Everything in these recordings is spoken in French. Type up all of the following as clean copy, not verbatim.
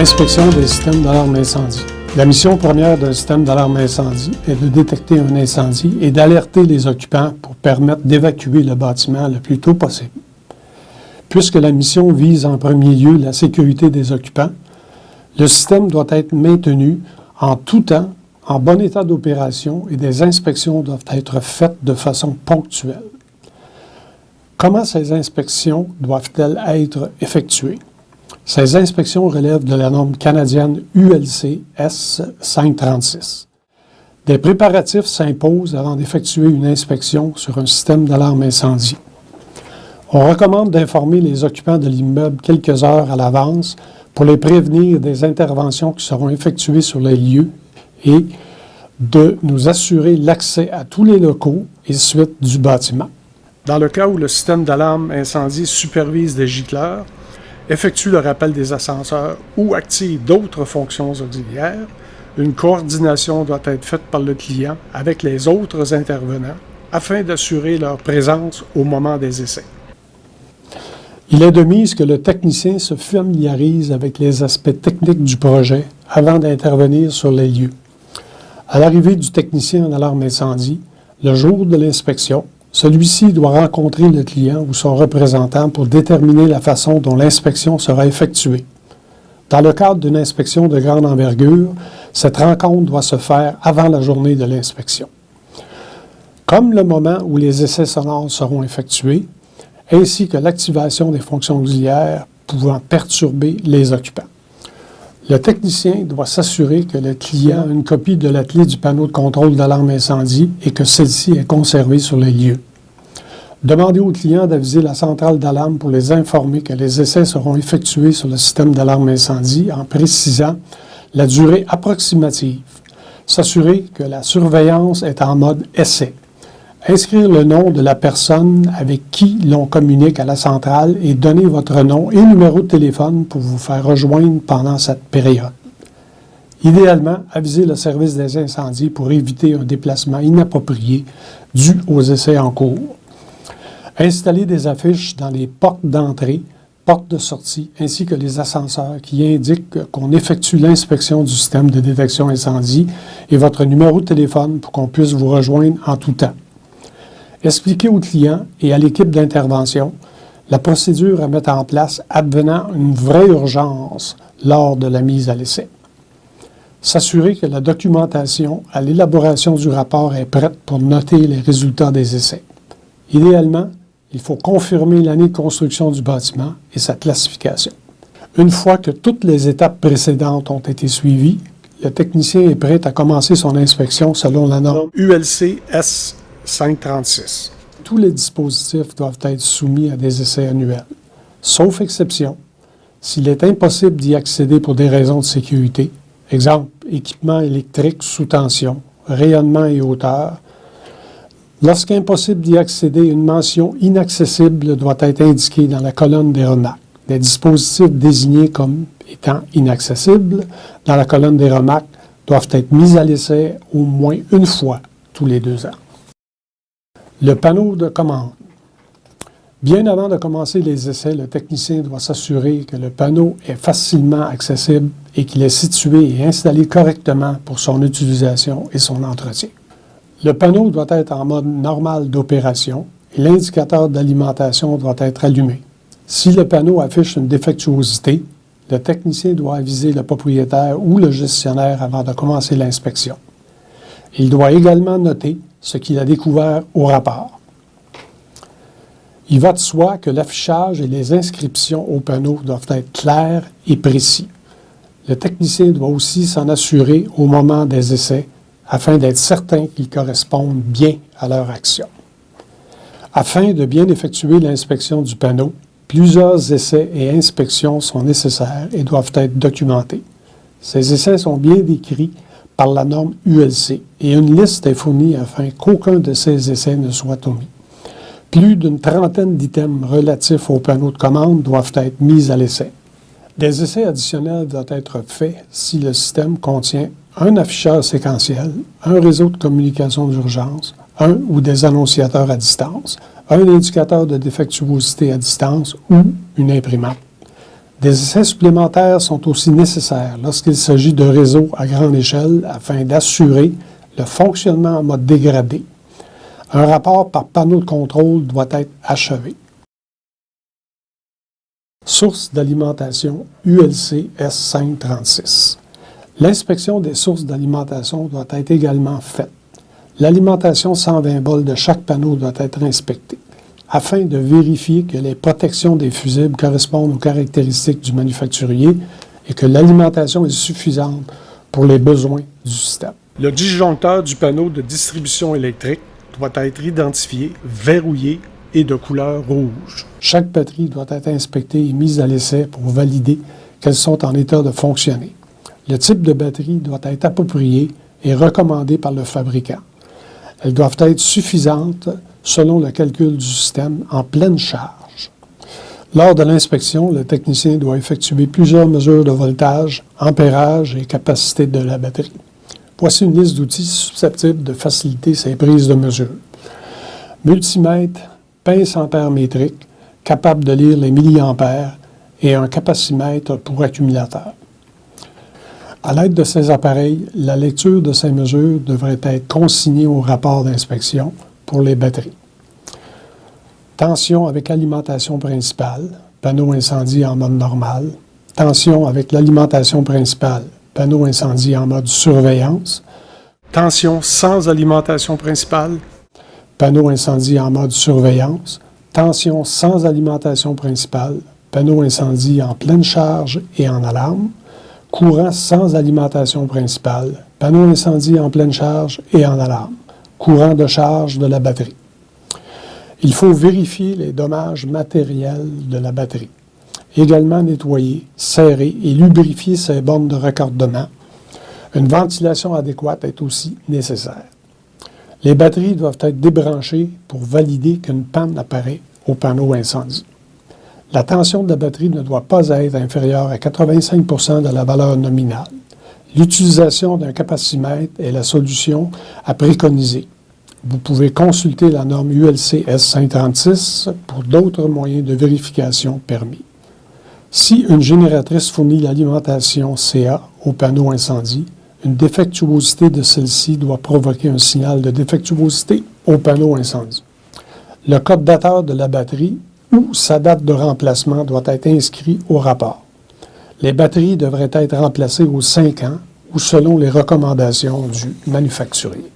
Inspection des systèmes d'alarme incendie. La mission première d'un système d'alarme incendie est de détecter un incendie et d'alerter les occupants pour permettre d'évacuer le bâtiment le plus tôt possible. Puisque la mission vise en premier lieu la sécurité des occupants, le système doit être maintenu en tout temps, en bon état d'opération et des inspections doivent être faites de façon ponctuelle. Comment ces inspections doivent-elles être effectuées? Ces inspections relèvent de la norme canadienne ULC S536. Des préparatifs s'imposent avant d'effectuer une inspection sur un système d'alarme incendie. On recommande d'informer les occupants de l'immeuble quelques heures à l'avance pour les prévenir des interventions qui seront effectuées sur les lieux et de nous assurer l'accès à tous les locaux et suites du bâtiment. Dans le cas où le système d'alarme incendie supervise des gicleurs, effectue le rappel des ascenseurs ou active d'autres fonctions auxiliaires, une coordination doit être faite par le client avec les autres intervenants afin d'assurer leur présence au moment des essais. Il est de mise que le technicien se familiarise avec les aspects techniques du projet avant d'intervenir sur les lieux. À l'arrivée du technicien en alarme incendie, le jour de l'inspection, celui-ci doit rencontrer le client ou son représentant pour déterminer la façon dont l'inspection sera effectuée. Dans le cadre d'une inspection de grande envergure, cette rencontre doit se faire avant la journée de l'inspection. Comme le moment où les essais sonores seront effectués, ainsi que l'activation des fonctions auxiliaires pouvant perturber les occupants. Le technicien doit s'assurer que le client a une copie de la clé du panneau de contrôle d'alarme incendie et que celle-ci est conservée sur les lieux. Demandez au client d'aviser la centrale d'alarme pour les informer que les essais seront effectués sur le système d'alarme incendie en précisant la durée approximative. S'assurer que la surveillance est en mode essai. Inscrire le nom de la personne avec qui l'on communique à la centrale et donner votre nom et numéro de téléphone pour vous faire rejoindre pendant cette période. Idéalement, aviser le service des incendies pour éviter un déplacement inapproprié dû aux essais en cours. Installer des affiches dans les portes d'entrée, portes de sortie, ainsi que les ascenseurs qui indiquent qu'on effectue l'inspection du système de détection incendie et votre numéro de téléphone pour qu'on puisse vous rejoindre en tout temps. Expliquer au client et à l'équipe d'intervention la procédure à mettre en place advenant une vraie urgence lors de la mise à l'essai. S'assurer que la documentation à l'élaboration du rapport est prête pour noter les résultats des essais. Idéalement, il faut confirmer l'année de construction du bâtiment et sa classification. Une fois que toutes les étapes précédentes ont été suivies, le technicien est prêt à commencer son inspection selon la norme ULC S536. Tous les dispositifs doivent être soumis à des essais annuels, sauf exception, s'il est impossible d'y accéder pour des raisons de sécurité, exemple, équipement électrique sous tension, rayonnement et hauteur. Lorsqu'impossible d'y accéder, une mention inaccessible doit être indiquée dans la colonne des remarques. Des dispositifs désignés comme étant inaccessibles dans la colonne des remarques doivent être mis à l'essai au moins une fois tous les 2 ans. Le panneau de commande. Bien avant de commencer les essais, le technicien doit s'assurer que le panneau est facilement accessible et qu'il est situé et installé correctement pour son utilisation et son entretien. Le panneau doit être en mode normal d'opération et l'indicateur d'alimentation doit être allumé. Si le panneau affiche une défectuosité, le technicien doit aviser le propriétaire ou le gestionnaire avant de commencer l'inspection. Il doit également noter ce qu'il a découvert au rapport. Il va de soi que l'affichage et les inscriptions au panneau doivent être clairs et précis. Le technicien doit aussi s'en assurer au moment des essais afin d'être certain qu'ils correspondent bien à leur action. Afin de bien effectuer l'inspection du panneau, plusieurs essais et inspections sont nécessaires et doivent être documentés. Ces essais sont bien décrits par la norme ULC et une liste est fournie afin qu'aucun de ces essais ne soit omis. Plus d'une trentaine d'items relatifs au panneau de commande doivent être mis à l'essai. Des essais additionnels doivent être faits si le système contient un afficheur séquentiel, un réseau de communication d'urgence, un ou des annonciateurs à distance, un indicateur de défectuosité à distance ou une imprimante. Des essais supplémentaires sont aussi nécessaires lorsqu'il s'agit de réseaux à grande échelle afin d'assurer le fonctionnement en mode dégradé. Un rapport par panneau de contrôle doit être achevé. Sources d'alimentation ULC S536. L'inspection des sources d'alimentation doit être également faite. L'alimentation 120 bols de chaque panneau doit être inspectée afin de vérifier que les protections des fusibles correspondent aux caractéristiques du manufacturier et que l'alimentation est suffisante pour les besoins du système. Le disjoncteur du panneau de distribution électrique doit être identifié, verrouillé et de couleur rouge. Chaque batterie doit être inspectée et mise à l'essai pour valider qu'elles sont en état de fonctionner. Le type de batterie doit être approprié et recommandé par le fabricant. Elles doivent être suffisantes selon le calcul du système en pleine charge. Lors de l'inspection, le technicien doit effectuer plusieurs mesures de voltage, ampérage et capacité de la batterie. Voici une liste d'outils susceptibles de faciliter ces prises de mesure. Multimètre, pince ampère-métrique, capable de lire les milliampères et un capacimètre pour accumulateur. À l'aide de ces appareils, la lecture de ces mesures devrait être consignée au rapport d'inspection pour les batteries. Tension avec alimentation principale, panneau incendie en mode normal. Tension avec l'alimentation principale, panneau incendie en mode surveillance. Tension sans alimentation principale, panneau incendie en mode surveillance. Tension sans alimentation principale, panneau incendie en pleine charge et en alarme. Courant sans alimentation principale, panneau incendie en pleine charge et en alarme. Courant de charge de la batterie. Il faut vérifier les dommages matériels de la batterie. Également nettoyer, serrer et lubrifier ses bornes de raccordement. Une ventilation adéquate est aussi nécessaire. Les batteries doivent être débranchées pour valider qu'une panne apparaît au panneau incendie. La tension de la batterie ne doit pas être inférieure à 85 % de la valeur nominale. L'utilisation d'un capacimètre est la solution à préconiser. Vous pouvez consulter la norme ULC S536 pour d'autres moyens de vérification permis. Si une génératrice fournit l'alimentation CA au panneau incendie, une défectuosité de celle-ci doit provoquer un signal de défectuosité au panneau incendie. Le code dateur de la batterie ou sa date de remplacement doit être inscrit au rapport. Les batteries devraient être remplacées aux 5 ans ou selon les recommandations du manufacturier.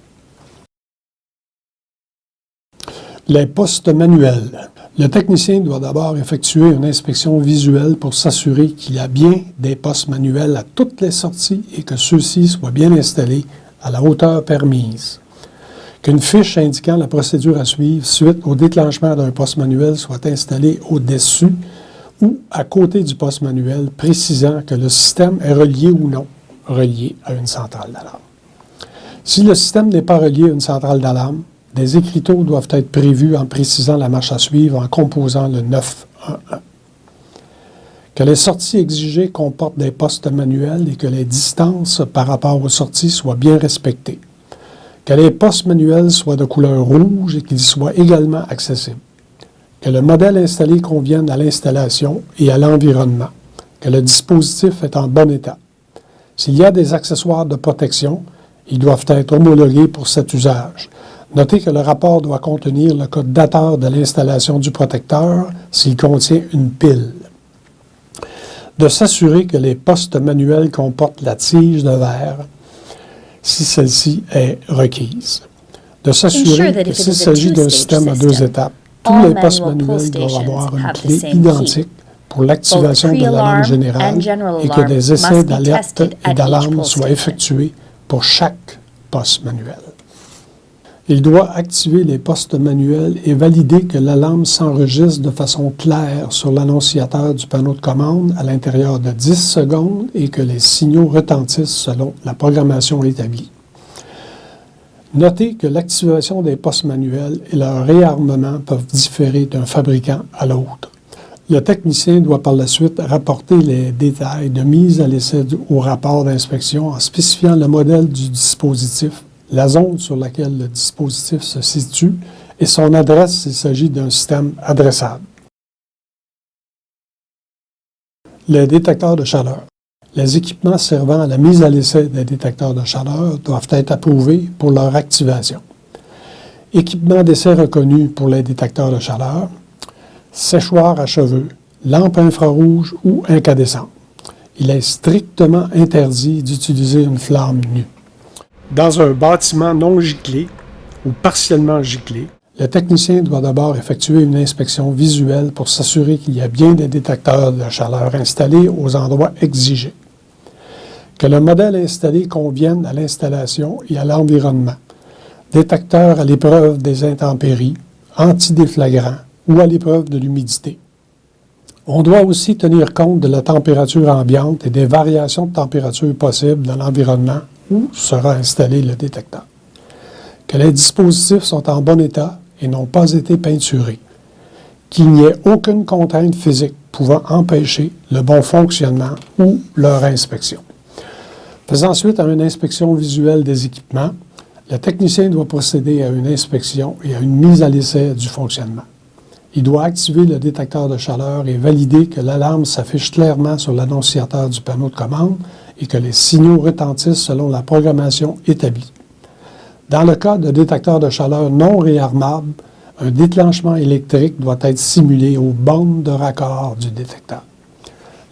Les postes manuels. Le technicien doit d'abord effectuer une inspection visuelle pour s'assurer qu'il y a bien des postes manuels à toutes les sorties et que ceux-ci soient bien installés à la hauteur permise. Qu'une fiche indiquant la procédure à suivre suite au déclenchement d'un poste manuel soit installée au-dessus ou à côté du poste manuel, précisant que le système est relié ou non relié à une centrale d'alarme. Si le système n'est pas relié à une centrale d'alarme, des écriteaux doivent être prévus en précisant la marche à suivre en composant le 911. Que les sorties exigées comportent des postes manuels et que les distances par rapport aux sorties soient bien respectées. Que les postes manuels soient de couleur rouge et qu'ils soient également accessibles. Que le modèle installé convienne à l'installation et à l'environnement. Que le dispositif est en bon état. S'il y a des accessoires de protection, ils doivent être homologués pour cet usage. Notez que le rapport doit contenir le code dateur de l'installation du protecteur s'il contient une pile. De s'assurer que les postes manuels comportent la tige de verre si celle-ci est requise. De s'assurer que s'il s'agit d'un système à 2 étapes, tous les postes manuels doivent avoir une clé identique pour l'activation de l'alarme générale et que des essais d'alerte et d'alarme soient effectués pour chaque poste manuel. Il doit activer les postes manuels et valider que l'alarme s'enregistre de façon claire sur l'annonciateur du panneau de commande à l'intérieur de 10 secondes et que les signaux retentissent selon la programmation établie. Notez que l'activation des postes manuels et leur réarmement peuvent différer d'un fabricant à l'autre. Le technicien doit par la suite rapporter les détails de mise à l'essai au rapport d'inspection en spécifiant le modèle du dispositif, la zone sur laquelle le dispositif se situe et son adresse s'il s'agit d'un système adressable. Les détecteurs de chaleur. Les équipements servant à la mise à l'essai des détecteurs de chaleur doivent être approuvés pour leur activation. Équipements d'essai reconnus pour les détecteurs de chaleur, séchoir à cheveux, lampe infrarouge ou incandescente. Il est strictement interdit d'utiliser une flamme nue. Dans un bâtiment non giclé ou partiellement giclé, le technicien doit d'abord effectuer une inspection visuelle pour s'assurer qu'il y a bien des détecteurs de chaleur installés aux endroits exigés. Que le modèle installé convienne à l'installation et à l'environnement. Détecteur à l'épreuve des intempéries, antidéflagrant ou à l'épreuve de l'humidité. On doit aussi tenir compte de la température ambiante et des variations de température possibles dans l'environnement où sera installé le détecteur. Que les dispositifs sont en bon état et n'ont pas été peinturés. Qu'il n'y ait aucune contrainte physique pouvant empêcher le bon fonctionnement ou leur inspection. Faisant suite à une inspection visuelle des équipements, le technicien doit procéder à une inspection et à une mise à l'essai du fonctionnement. Il doit activer le détecteur de chaleur et valider que l'alarme s'affiche clairement sur l'annonciateur du panneau de commande et que les signaux retentissent selon la programmation établie. Dans le cas de détecteurs de chaleur non réarmables, un déclenchement électrique doit être simulé aux bandes de raccord du détecteur.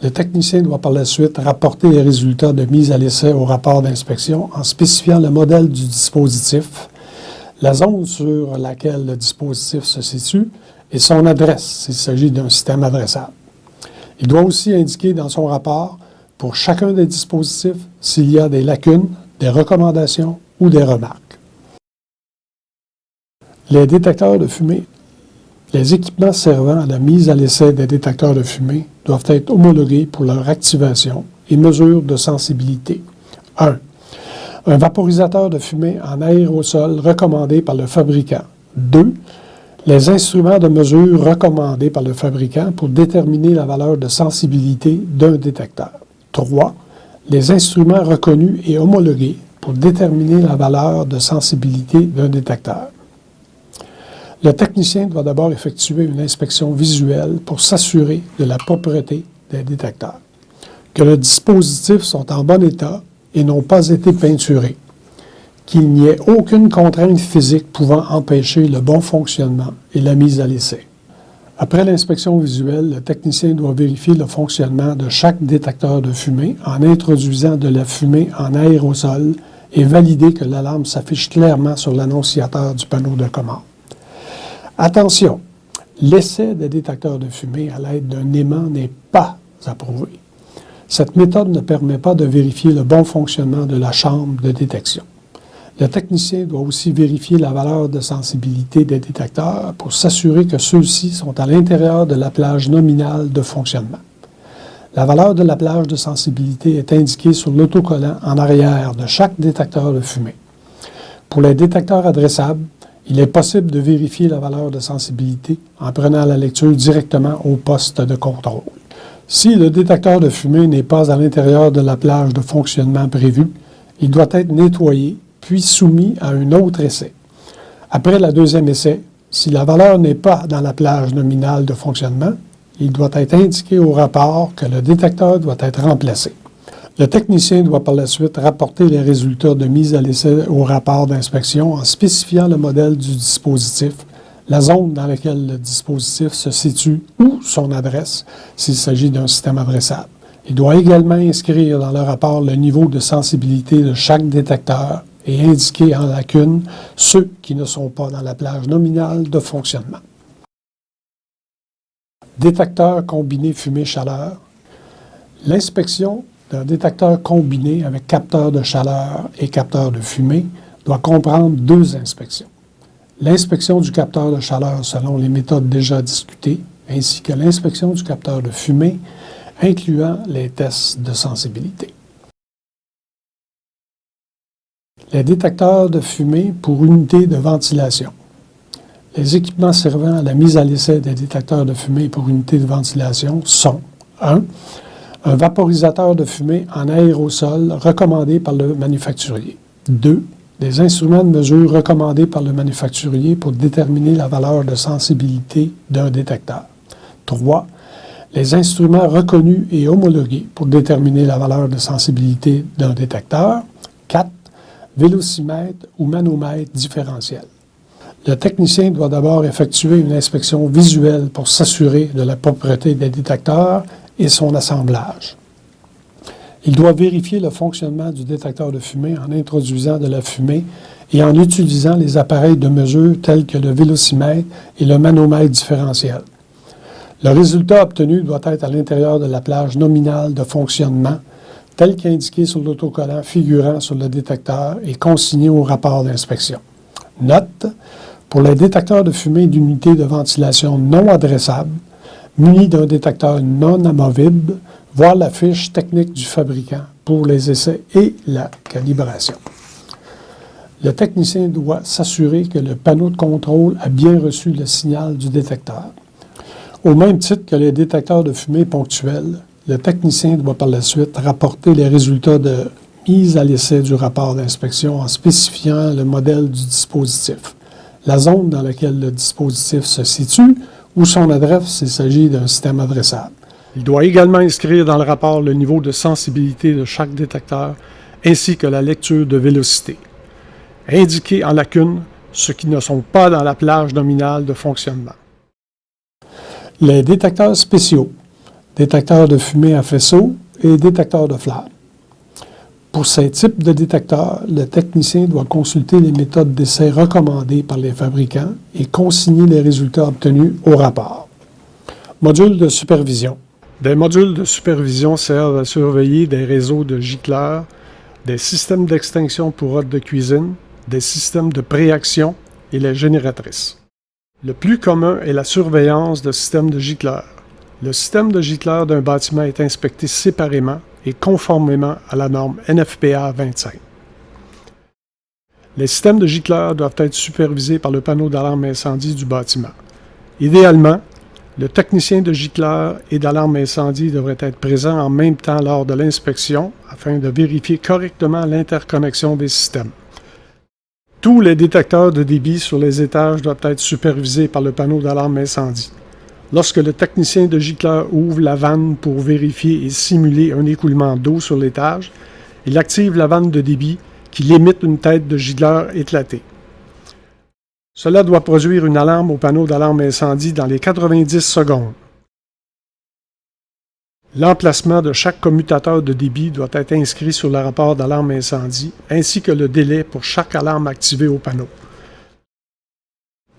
Le technicien doit par la suite rapporter les résultats de mise à l'essai au rapport d'inspection en spécifiant le modèle du dispositif, la zone sur laquelle le dispositif se situe et son adresse s'il s'agit d'un système adressable. Il doit aussi indiquer dans son rapport, pour chacun des dispositifs, s'il y a des lacunes, des recommandations ou des remarques. Les détecteurs de fumée. Les équipements servant à la mise à l'essai des détecteurs de fumée doivent être homologués pour leur activation et mesure de sensibilité. 1. Un vaporisateur de fumée en aérosol recommandé par le fabricant. 2. Les instruments de mesure recommandés par le fabricant pour déterminer la valeur de sensibilité d'un détecteur. 3. Les instruments reconnus et homologués pour déterminer la valeur de sensibilité d'un détecteur. Le technicien doit d'abord effectuer une inspection visuelle pour s'assurer de la propreté des détecteurs, que les dispositifs sont en bon état et n'ont pas été peinturés, qu'il n'y ait aucune contrainte physique pouvant empêcher le bon fonctionnement et la mise à l'essai. Après l'inspection visuelle, le technicien doit vérifier le fonctionnement de chaque détecteur de fumée en introduisant de la fumée en aérosol et valider que l'alarme s'affiche clairement sur l'annonciateur du panneau de commande. Attention, l'essai des détecteurs de fumée à l'aide d'un aimant n'est pas approuvé. Cette méthode ne permet pas de vérifier le bon fonctionnement de la chambre de détection. Le technicien doit aussi vérifier la valeur de sensibilité des détecteurs pour s'assurer que ceux-ci sont à l'intérieur de la plage nominale de fonctionnement. La valeur de la plage de sensibilité est indiquée sur l'autocollant en arrière de chaque détecteur de fumée. Pour les détecteurs adressables, il est possible de vérifier la valeur de sensibilité en prenant la lecture directement au poste de contrôle. Si le détecteur de fumée n'est pas à l'intérieur de la plage de fonctionnement prévue, il doit être nettoyé puis soumis à un autre essai. Après le deuxième essai, si la valeur n'est pas dans la plage nominale de fonctionnement, il doit être indiqué au rapport que le détecteur doit être remplacé. Le technicien doit par la suite rapporter les résultats de mise à l'essai au rapport d'inspection en spécifiant le modèle du dispositif, la zone dans laquelle le dispositif se situe ou son adresse s'il s'agit d'un système adressable. Il doit également inscrire dans le rapport le niveau de sensibilité de chaque détecteur et indiquer en lacune ceux qui ne sont pas dans la plage nominale de fonctionnement. Détecteur combiné fumée-chaleur. L'inspection d'un détecteur combiné avec capteur de chaleur et capteur de fumée doit comprendre deux inspections. L'inspection du capteur de chaleur selon les méthodes déjà discutées, ainsi que l'inspection du capteur de fumée, incluant les tests de sensibilité. Les détecteurs de fumée pour unité de ventilation. Les équipements servant à la mise à l'essai des détecteurs de fumée pour unité de ventilation sont 1. Un vaporisateur de fumée en aérosol recommandé par le manufacturier. 2. Des instruments de mesure recommandés par le manufacturier pour déterminer la valeur de sensibilité d'un détecteur. 3. Les instruments reconnus et homologués pour déterminer la valeur de sensibilité d'un détecteur. 4. Vélocimètre ou manomètre différentiel. Le technicien doit d'abord effectuer une inspection visuelle pour s'assurer de la propreté des détecteurs et son assemblage. Il doit vérifier le fonctionnement du détecteur de fumée en introduisant de la fumée et en utilisant les appareils de mesure tels que le vélocimètre et le manomètre différentiel. Le résultat obtenu doit être à l'intérieur de la plage nominale de fonctionnement, tel qu'indiqué sur l'autocollant figurant sur le détecteur et consigné au rapport d'inspection. Note: pour les détecteurs de fumée d'unités de ventilation non adressables, munis d'un détecteur non amovible, voir la fiche technique du fabricant pour les essais et la calibration. Le technicien doit s'assurer que le panneau de contrôle a bien reçu le signal du détecteur. Au même titre que les détecteurs de fumée ponctuels, le technicien doit par la suite rapporter les résultats de mise à l'essai du rapport d'inspection en spécifiant le modèle du dispositif, la zone dans laquelle le dispositif se situe ou son adresse s'il s'agit d'un système adressable. Il doit également inscrire dans le rapport le niveau de sensibilité de chaque détecteur ainsi que la lecture de vélocité. Indiquer en lacune ceux qui ne sont pas dans la plage nominale de fonctionnement. Les détecteurs spéciaux, détecteurs de fumée à faisceau et détecteurs de flammes. Pour ces types de détecteurs, le technicien doit consulter les méthodes d'essai recommandées par les fabricants et consigner les résultats obtenus au rapport. Module de supervision. Des modules de supervision servent à surveiller des réseaux de gicleurs, des systèmes d'extinction pour hottes de cuisine, des systèmes de préaction et les génératrices. Le plus commun est la surveillance de systèmes de gicleurs. Le système de gicleurs d'un bâtiment est inspecté séparément et conformément à la norme NFPA 25. Les systèmes de gicleurs doivent être supervisés par le panneau d'alarme incendie du bâtiment. Idéalement, le technicien de gicleur et d'alarme incendie devrait être présent en même temps lors de l'inspection afin de vérifier correctement l'interconnexion des systèmes. Tous les détecteurs de débit sur les étages doivent être supervisés par le panneau d'alarme incendie. Lorsque le technicien de gicleur ouvre la vanne pour vérifier et simuler un écoulement d'eau sur l'étage, il active la vanne de débit qui émite une tête de gicleur éclatée. Cela doit produire une alarme au panneau d'alarme incendie dans les 90 secondes. L'emplacement de chaque commutateur de débit doit être inscrit sur le rapport d'alarme incendie, ainsi que le délai pour chaque alarme activée au panneau.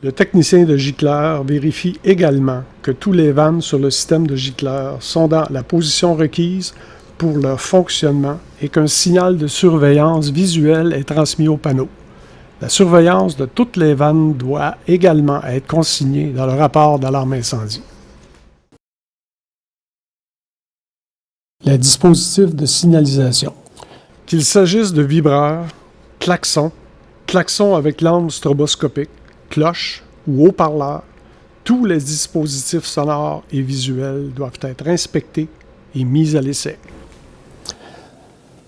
Le technicien de gicleur vérifie également que tous les vannes sur le système de gicleur sont dans la position requise pour leur fonctionnement et qu'un signal de surveillance visuelle est transmis au panneau. La surveillance de toutes les vannes doit également être consignée dans le rapport d'alarme incendie. Les dispositifs de signalisation. Qu'il s'agisse de vibreurs, klaxons avec lampe stroboscopique, cloches ou haut-parleurs, tous les dispositifs sonores et visuels doivent être inspectés et mis à l'essai.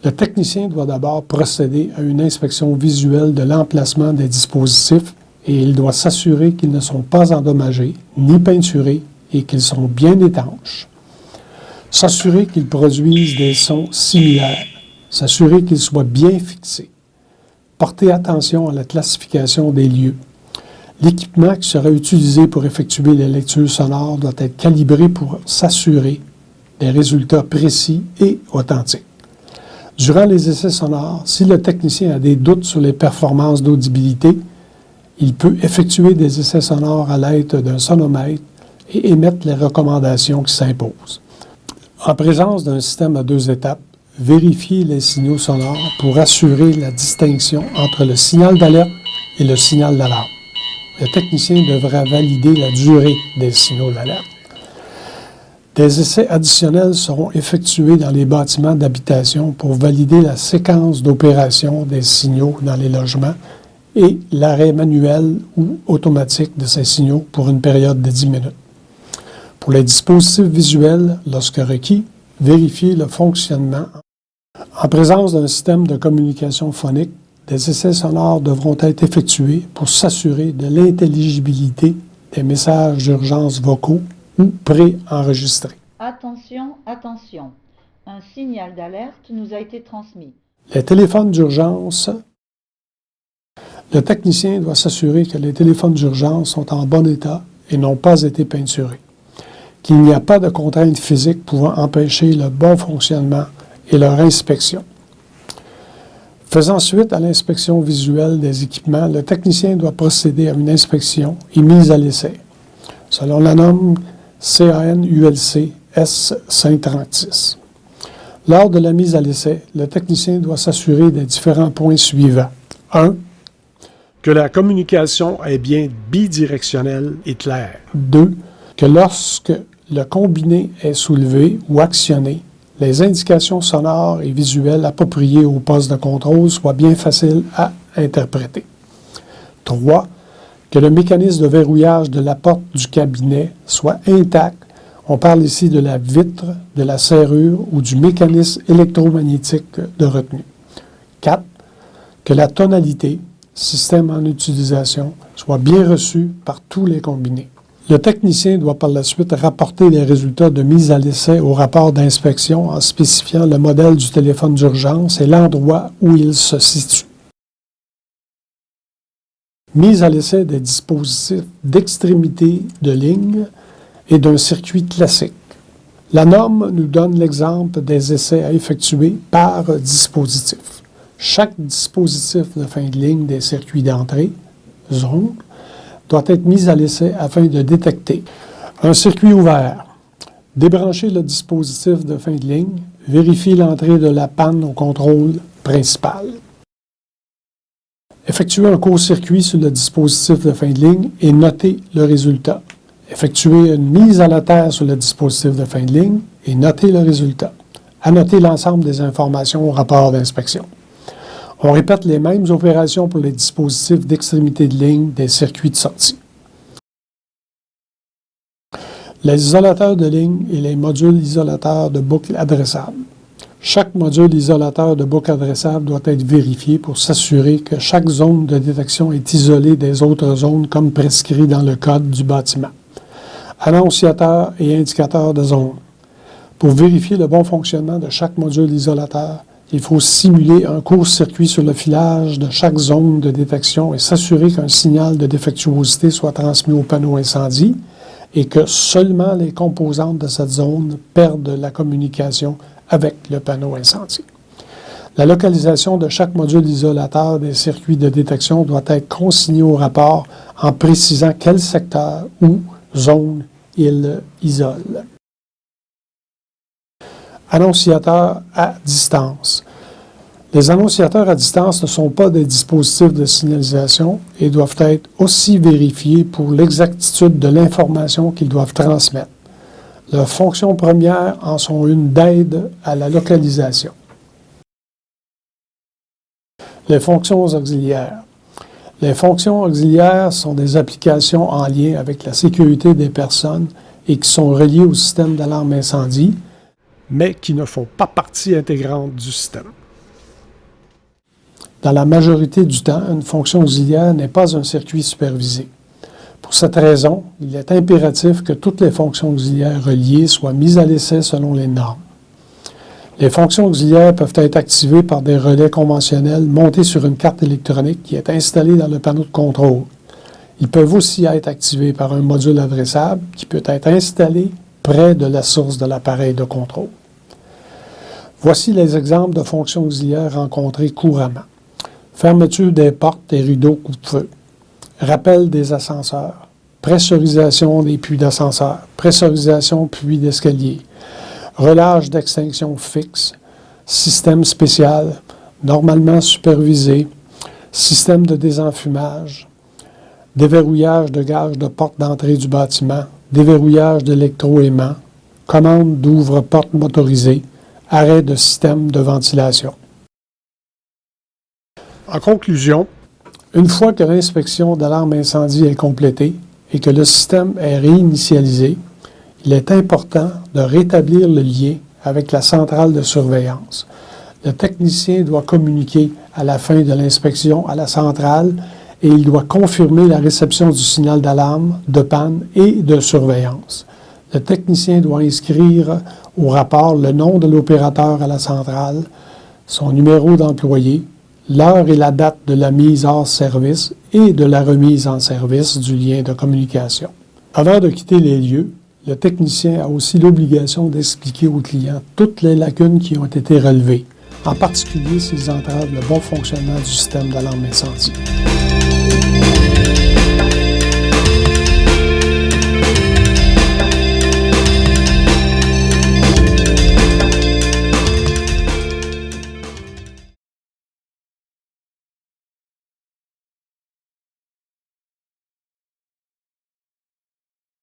Le technicien doit d'abord procéder à une inspection visuelle de l'emplacement des dispositifs et il doit s'assurer qu'ils ne sont pas endommagés ni peinturés et qu'ils sont bien étanches. S'assurer qu'ils produisent des sons similaires. S'assurer qu'ils soient bien fixés. Porter attention à la classification des lieux. L'équipement qui sera utilisé pour effectuer les lectures sonores doit être calibré pour s'assurer des résultats précis et authentiques. Durant les essais sonores, si le technicien a des doutes sur les performances d'audibilité, il peut effectuer des essais sonores à l'aide d'un sonomètre et émettre les recommandations qui s'imposent. En présence d'un système à 2 étapes, vérifiez les signaux sonores pour assurer la distinction entre le signal d'alerte et le signal d'alarme. Le technicien devra valider la durée des signaux d'alerte. Des essais additionnels seront effectués dans les bâtiments d'habitation pour valider la séquence d'opération des signaux dans les logements et l'arrêt manuel ou automatique de ces signaux pour une période de 10 minutes. Pour les dispositifs visuels, lorsque requis, vérifiez le fonctionnement. En présence d'un système de communication phonique, des essais sonores devront être effectués pour s'assurer de l'intelligibilité des messages d'urgence vocaux ou préenregistrés. Attention, attention. Un signal d'alerte nous a été transmis. Les téléphones d'urgence. Le technicien doit s'assurer que les téléphones d'urgence sont en bon état et n'ont pas été peinturés, qu'il n'y a pas de contraintes physiques pouvant empêcher le bon fonctionnement et leur inspection. Faisant suite à l'inspection visuelle des équipements, le technicien doit procéder à une inspection et mise à l'essai, selon la norme CAN-ULC S536. Lors de la mise à l'essai, le technicien doit s'assurer des différents points suivants. 1. Que la communication est bien bidirectionnelle et claire. 2. Que lorsque le combiné est soulevé ou actionné, les indications sonores et visuelles appropriées au poste de contrôle soient bien faciles à interpréter. 3. Que le mécanisme de verrouillage de la porte du cabinet soit intact. On parle ici de la vitre, de la serrure ou du mécanisme électromagnétique de retenue. 4. Que la tonalité, système en utilisation, soit bien reçue par tous les combinés. Le technicien doit par la suite rapporter les résultats de mise à l'essai au rapport d'inspection en spécifiant le modèle du téléphone d'urgence et l'endroit où il se situe. Mise à l'essai des dispositifs d'extrémité de ligne et d'un circuit classique. La norme nous donne l'exemple des essais à effectuer par dispositif. Chaque dispositif de fin de ligne des circuits d'entrée, zone, doit être mis à l'essai afin de détecter un circuit ouvert, débrancher le dispositif de fin de ligne, vérifier l'entrée de la panne au contrôle principal. Effectuer un court-circuit sur le dispositif de fin de ligne et noter le résultat. Effectuer une mise à la terre sur le dispositif de fin de ligne et noter le résultat. Annoter l'ensemble des informations au rapport d'inspection. On répète les mêmes opérations pour les dispositifs d'extrémité de ligne des circuits de sortie. Les isolateurs de ligne et les modules isolateurs de boucle adressables. Chaque module isolateur de boucle adressable doit être vérifié pour s'assurer que chaque zone de détection est isolée des autres zones comme prescrit dans le code du bâtiment. Annonciateur et indicateur de zone. Pour vérifier le bon fonctionnement de chaque module isolateur, il faut simuler un court-circuit sur le filage de chaque zone de détection et s'assurer qu'un signal de défectuosité soit transmis au panneau incendie et que seulement les composantes de cette zone perdent la communication avec le panneau incendie. La localisation de chaque module isolateur des circuits de détection doit être consignée au rapport en précisant quel secteur ou zone il isole. Annonciateurs à distance. Les annonciateurs à distance ne sont pas des dispositifs de signalisation et doivent être aussi vérifiés pour l'exactitude de l'information qu'ils doivent transmettre. Leurs fonctions premières en sont une d'aide à la localisation. Les fonctions auxiliaires. Les fonctions auxiliaires sont des applications en lien avec la sécurité des personnes et qui sont reliées au système d'alarme incendie, mais qui ne font pas partie intégrante du système. Dans la majorité du temps, une fonction auxiliaire n'est pas un circuit supervisé. Pour cette raison, il est impératif que toutes les fonctions auxiliaires reliées soient mises à l'essai selon les normes. Les fonctions auxiliaires peuvent être activées par des relais conventionnels montés sur une carte électronique qui est installée dans le panneau de contrôle. Ils peuvent aussi être activés par un module adressable qui peut être installé près de la source de l'appareil de contrôle. Voici les exemples de fonctions auxiliaires rencontrées couramment. Fermeture des portes et rideaux coupe-feu. Rappel des ascenseurs. Pressurisation des puits d'ascenseur. Pressurisation puits d'escalier. Relâche d'extinction fixe. Système spécial. Normalement supervisé. Système de désenfumage. Déverrouillage de gage de porte d'entrée du bâtiment. Déverrouillage d'électroaimant. Commande d'ouvre-porte motorisée. Arrêt de système de ventilation. En conclusion, une fois que l'inspection d'alarme incendie est complétée et que le système est réinitialisé, il est important de rétablir le lien avec la centrale de surveillance. Le technicien doit communiquer à la fin de l'inspection à la centrale et il doit confirmer la réception du signal d'alarme, de panne et de surveillance. Le technicien doit inscrire au rapport le nom de l'opérateur à la centrale, son numéro d'employé, l'heure et la date de la mise hors service et de la remise en service du lien de communication. Avant de quitter les lieux, le technicien a aussi l'obligation d'expliquer au client toutes les lacunes qui ont été relevées, en particulier s'ils entravent le bon fonctionnement du système d'alarme incendie.